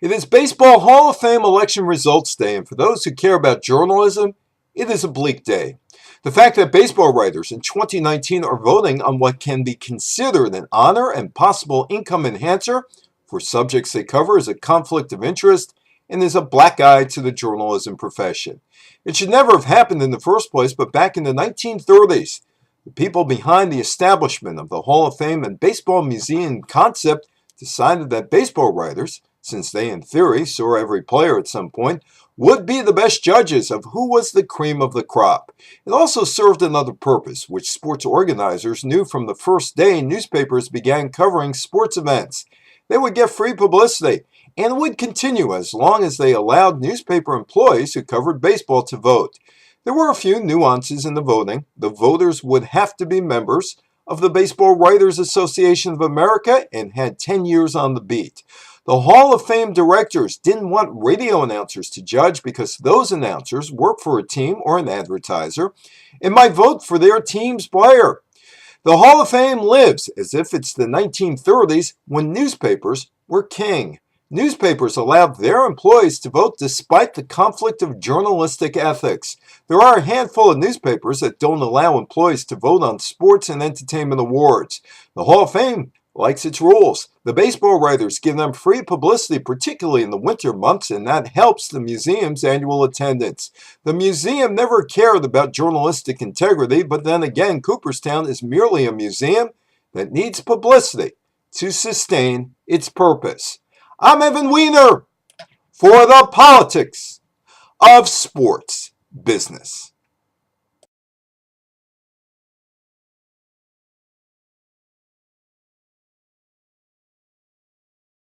It is Baseball Hall of Fame Election Results Day, and for those who care about journalism, it is a bleak day. The fact that baseball writers in 2019 are voting on what can be considered an honor and possible income enhancer for subjects they cover is a conflict of interest and is a black eye to the journalism profession. It should never have happened in the first place, but back in the 1930s, the people behind the establishment of the Hall of Fame and Baseball Museum concept decided that baseball writers, since they in theory saw every player at some point, would be the best judges of who was the cream of the crop. It also served another purpose, which sports organizers knew from the first day newspapers began covering sports events. They would get free publicity, and it would continue as long as they allowed newspaper employees who covered baseball to vote. There were a few nuances in the voting. The voters would have to be members of the Baseball Writers Association of America and had 10 years on the beat. The Hall of Fame directors didn't want radio announcers to judge because those announcers work for a team or an advertiser and might vote for their team's player. The Hall of Fame lives as if it's the 1930s when newspapers were king. Newspapers allowed their employees to vote despite the conflict of journalistic ethics. There are a handful of newspapers that don't allow employees to vote on sports and entertainment awards. The Hall of Fame likes its rules. The baseball writers give them free publicity, particularly in the winter months, and that helps the museum's annual attendance. The museum never cared about journalistic integrity, but then again, Cooperstown is merely a museum that needs publicity to sustain its purpose. I'm Evan Weiner for the politics of sports business.